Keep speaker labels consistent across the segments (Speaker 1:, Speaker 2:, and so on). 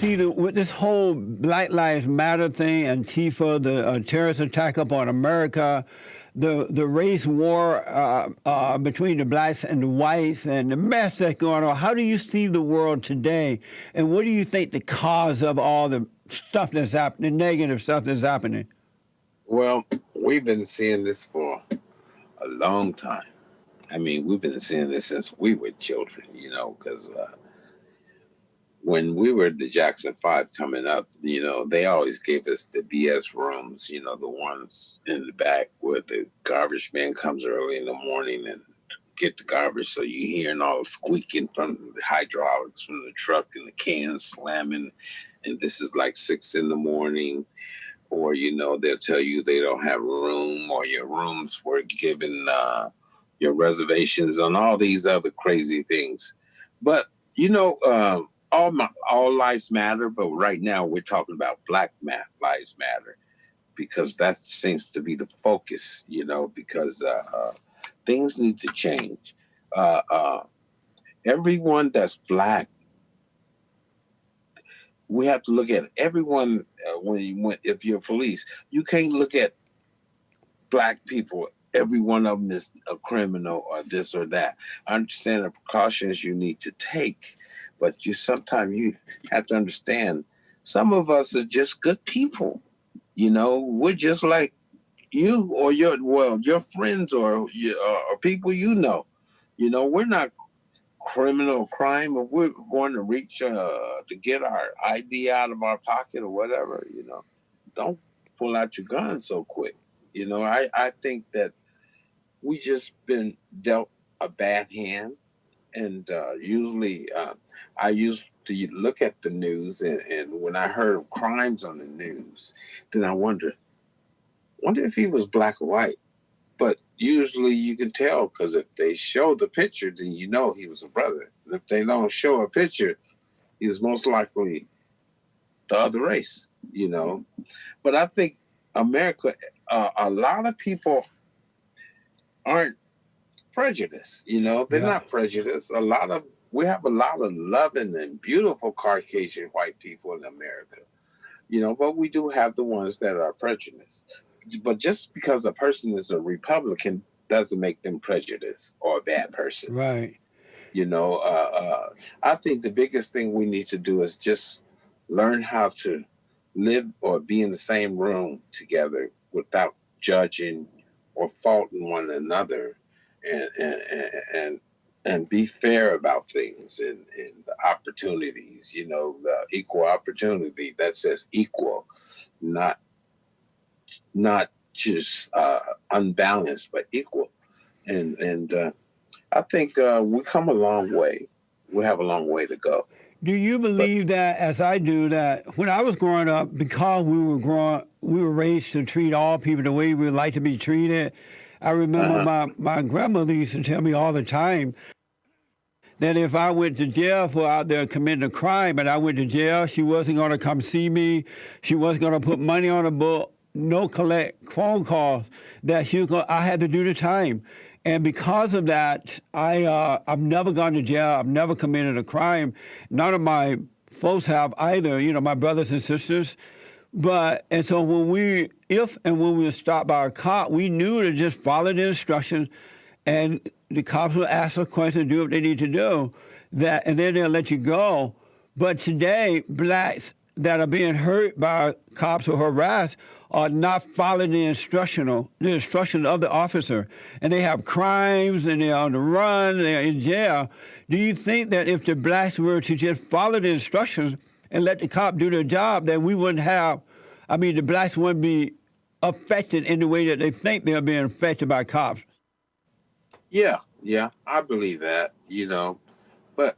Speaker 1: see with this whole Black Lives Matter thing, Antifa, the terrorist attack upon America, the race war between the blacks and the whites, and the mess that's going on? How do you see the world today, and what do you think the cause of all the stuff that's happening, the negative stuff that's happening?
Speaker 2: Well, we've been seeing this for a long time. I mean, we've been seeing this since we were children, because when we were the Jackson 5 coming up, they always gave us the BS rooms, the ones in the back where the garbage man comes early in the morning and get the garbage. So you hearing all the squeaking from the hydraulics from the truck and the cans slamming. And this is like 6 a.m. Or, they'll tell you they don't have room, or your rooms were given your reservations on all these other crazy things. But, all lives matter, but right now we're talking about Black lives matter, because that seems to be the focus, because things need to change. Everyone that's Black, we have to look at everyone. If you're police, you can't look at Black people. Every one of them is a criminal or this or that. I understand the precautions you need to take, but sometimes you have to understand some of us are just good people. We're just like you or your friends or people we're not criminal crime. If we're going to reach to get our ID out of our pocket or whatever, don't pull out your gun so quick. I think that we just been dealt a bad hand, and usually I used to look at the news, and when I heard of crimes on the news, then I wonder if he was Black or white. But usually you can tell, because if they show the picture, then he was a brother. And if they don't show a picture, he was most likely the other race, But I think America, a lot of people aren't prejudiced, they're not prejudiced. We have a lot of loving and beautiful Caucasian white people in America, but we do have the ones that are prejudiced. But just because a person is a Republican doesn't make them prejudiced or a bad person.
Speaker 1: Right.
Speaker 2: I think the biggest thing we need to do is just learn how to live or be in the same room together without judging or faulting one another, and be fair about things and the opportunities, the equal opportunity that says equal, not just unbalanced, but equal. And I think we come a long way. We have a long way to go.
Speaker 1: Do you believe that, as I do, that when I was growing up, because we were raised to treat all people the way we would like to be treated? I remember my grandmother used to tell me all the time that if I went to jail for out there committing a crime and I went to jail, she wasn't going to come see me. She wasn't going to put money on the book, no collect phone calls, that I had to do the time. And because of that, I've never gone to jail. I've never committed a crime. None of my folks have either, my brothers and sisters. And so when we were stopped by a cop, we knew to just follow the instructions, and the cops will ask us questions, do what they need to do, and then they'll let you go. But today, Blacks that are being hurt by cops or harassed are not following the instructions of the officer. And they have crimes, and they're on the run, they're in jail. Do you think that if the Blacks were to just follow the instructions and let the cop do their job, that we wouldn't have, the Blacks wouldn't be affected in the way that they think they're being affected by cops?
Speaker 2: Yeah, I believe that, but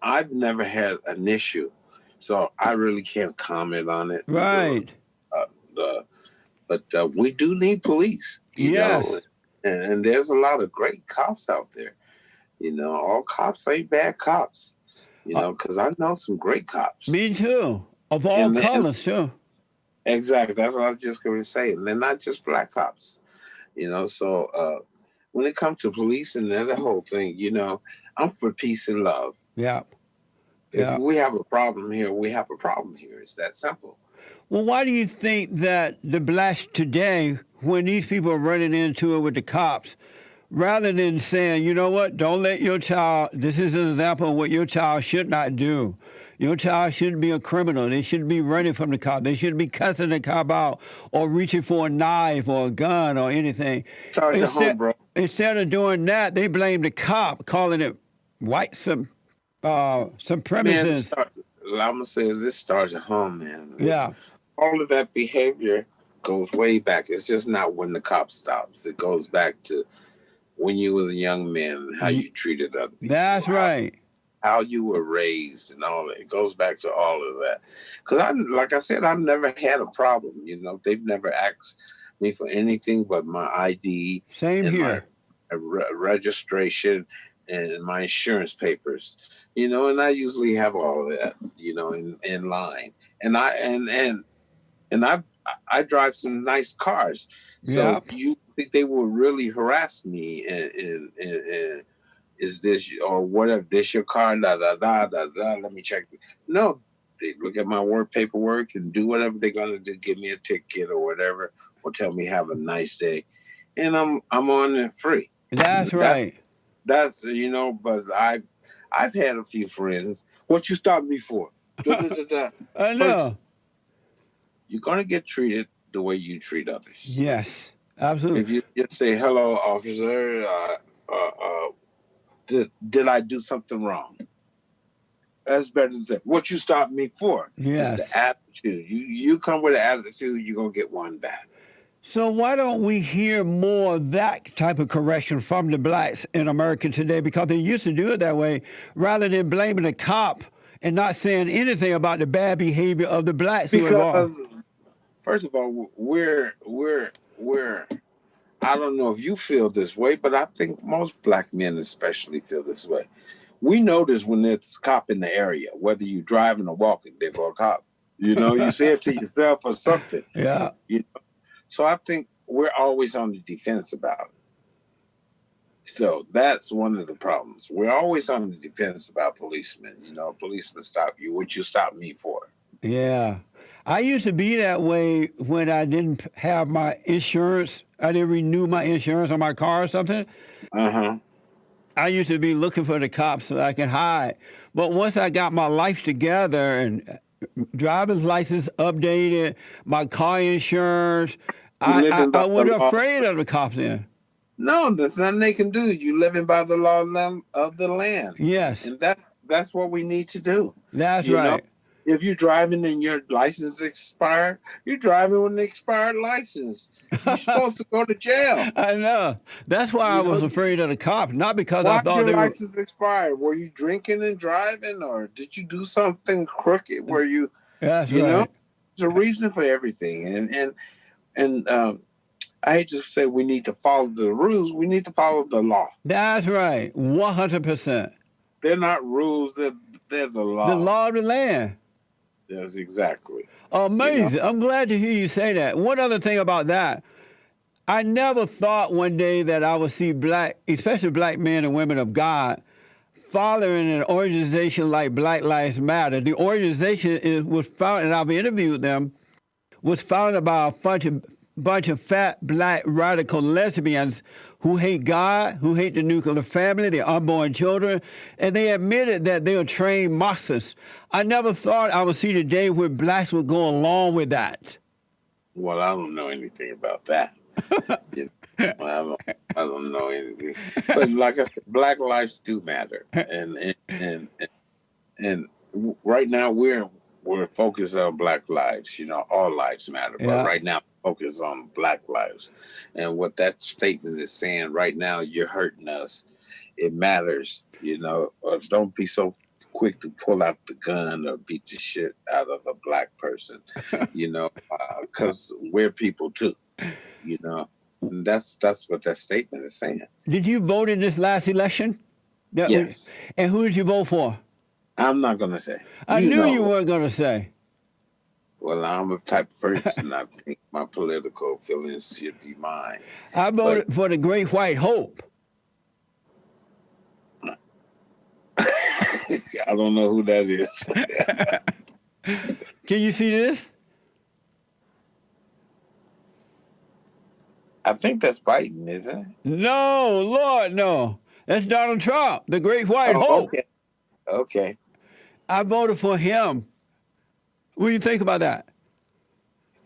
Speaker 2: I've never had an issue, so I really can't comment on it.
Speaker 1: Right.
Speaker 2: But we do need police,
Speaker 1: yes.
Speaker 2: And there's a lot of great cops out there. All cops ain't bad cops, because I know some great cops.
Speaker 1: Me too. Of all colors, too.
Speaker 2: Exactly. That's what I was just going to say. And they're not just Black cops, So when it comes to police and that whole thing, I'm for peace and love.
Speaker 1: Yeah.
Speaker 2: If
Speaker 1: Yeah.
Speaker 2: we have a problem here, we have a problem here. It's that simple.
Speaker 1: Well, why do you think that the blacks today, when these people are running into it with the cops, rather than saying, you know what, don't let your child, this is an example of what your child should not do. Your child shouldn't be a criminal. They shouldn't be running from the cop. They shouldn't be cussing the cop out or reaching for a knife or a gun or anything.
Speaker 2: Starts at home, bro.
Speaker 1: Instead of doing that, they blame the cop, calling it white
Speaker 2: Man,
Speaker 1: supremacists.
Speaker 2: I'm gonna say this starts at home, man.
Speaker 1: Yeah.
Speaker 2: All of that behavior goes way back. It's just not when the cop stops. It goes back to when you was a young man and how you treated other people.
Speaker 1: That's right.
Speaker 2: How you were raised and all that. It goes back to all of that. Because like I said, I've never had a problem. You know, they've never asked me for anything but my ID.
Speaker 1: Same
Speaker 2: and
Speaker 1: here.
Speaker 2: My registration and my insurance papers. You know, and I usually have all of that, you know, in line. And I drive some nice cars. So you think they will really harass me and is this or whatever, this your car, let me check. No, they look at my work paperwork and do whatever they're gonna do, give me a ticket or whatever, or tell me have a nice day. And I'm on it free.
Speaker 1: That's right.
Speaker 2: That's you know, but I've had a few friends. What you stopped me for?
Speaker 1: I know.
Speaker 2: First, you're gonna get treated the way you treat others.
Speaker 1: Yes, absolutely.
Speaker 2: If you just say hello, officer, did I do something wrong? That's better than say what you stopped me for.
Speaker 1: Yes.
Speaker 2: It's the attitude. You come with an attitude, you're gonna get one back.
Speaker 1: So why don't we hear more of that type of correction from the blacks in America today? Because they used to do it that way, rather than blaming the cop and not saying anything about the bad behavior of the blacks.
Speaker 2: Because first of all, we're I don't know if you feel this way, but I think most black men especially feel this way. We notice when there's a cop in the area, whether you're driving or walking, there's a cop. You know, you say it to yourself or something.
Speaker 1: Yeah.
Speaker 2: You know? So I think we're always on the defense about it. So that's one of the problems. We're always on the defense about policemen. You know, policemen stop you. What you stop me for?
Speaker 1: Yeah. I used to be that way when I didn't have my insurance. I didn't renew my insurance on my car or something. I used to be looking for the cops so I can hide. But once I got my life together and driver's license updated, my car insurance, I wasn't afraid of the cops then.
Speaker 2: No, there's nothing they can do. You living by the law of the land.
Speaker 1: Yes.
Speaker 2: And that's what we need to do.
Speaker 1: That's right.
Speaker 2: Know? If you're driving and your license expired, you're driving with an expired license. You're supposed to go to jail.
Speaker 1: I know. That's why I was afraid of the cops, not because I thought
Speaker 2: your license expired. Were you drinking and driving, or did you do something crooked where you?
Speaker 1: That's
Speaker 2: you
Speaker 1: right.
Speaker 2: know, there's a reason for everything, and I hate to say we need to follow the rules. We need to follow the law.
Speaker 1: That's right. 100%.
Speaker 2: They're not rules. They're the law.
Speaker 1: The law of the land.
Speaker 2: Yes, exactly.
Speaker 1: Amazing. You know? I'm glad to hear you say that. One other thing about that, I never thought one day that I would see black, especially black men and women of God, following an organization like Black Lives Matter. The organization was founded, and I've interviewed them, was founded by a bunch of fat, black, radical lesbians who hate God, who hate the nuclear family, their unborn children, and they admitted that they are trained Marxists. I never thought I would see the day where blacks would go along with that.
Speaker 2: Well, I don't know anything about that. I don't know anything. But like I said, black lives do matter, and right now we're focused on black lives. You know, all lives matter, but right now focus on black lives. And what that statement is saying right now, you're hurting us. It matters, you know. Don't be so quick to pull out the gun or beat the shit out of a black person, you know, because we're people too, you know. And that's what that statement is saying.
Speaker 1: Did you vote in this last election?
Speaker 2: Yes.
Speaker 1: And who did you vote for?
Speaker 2: I'm not going to say.
Speaker 1: I knew you weren't going to say.
Speaker 2: Well, I'm a type of person. I think my political feelings should be mine.
Speaker 1: I voted for the Great White Hope.
Speaker 2: I don't know who that is.
Speaker 1: Can you see this?
Speaker 2: I think that's Biden, isn't it?
Speaker 1: No, Lord, no. That's Donald Trump, the great white
Speaker 2: Oh,
Speaker 1: hope.
Speaker 2: okay. Okay.
Speaker 1: I voted for him. What do you think about that?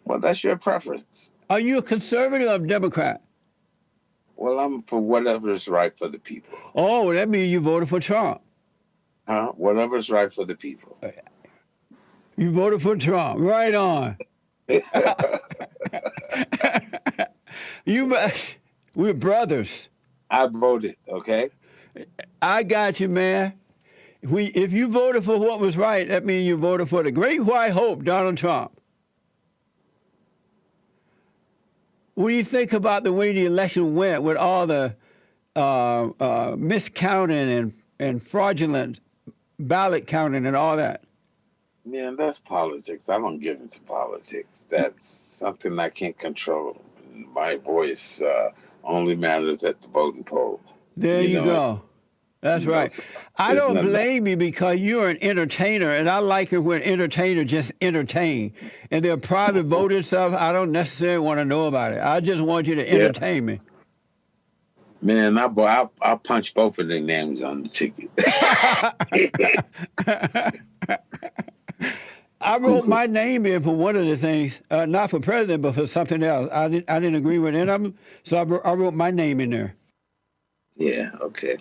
Speaker 2: Well, that's your preference.
Speaker 1: Are you a conservative or Democrat?
Speaker 2: Well, I'm for whatever's right for the people.
Speaker 1: Oh, that means you voted for Trump.
Speaker 2: Huh? Whatever's right for the people.
Speaker 1: You voted for Trump. Right on. We're brothers.
Speaker 2: I voted, okay?
Speaker 1: I got you, man. If you voted for what was right, that means you voted for the great white hope, Donald Trump. What do you think about the way the election went with all the miscounting and fraudulent ballot counting and all that?
Speaker 2: Man, that's politics. I don't get into politics. That's something I can't control. My voice only matters at the voting poll.
Speaker 1: There you go. That's right.
Speaker 2: So
Speaker 1: I don't blame you because you're an entertainer, and I like it when entertainers just entertain. And their private voting stuff, I don't necessarily want to know about it. I just want you to entertain me.
Speaker 2: Man, I'll punch both of their names on the ticket.
Speaker 1: I wrote my name in for one of the things, not for president, but for something else. I didn't agree with any of them, so I wrote my name in there.
Speaker 2: Yeah, okay.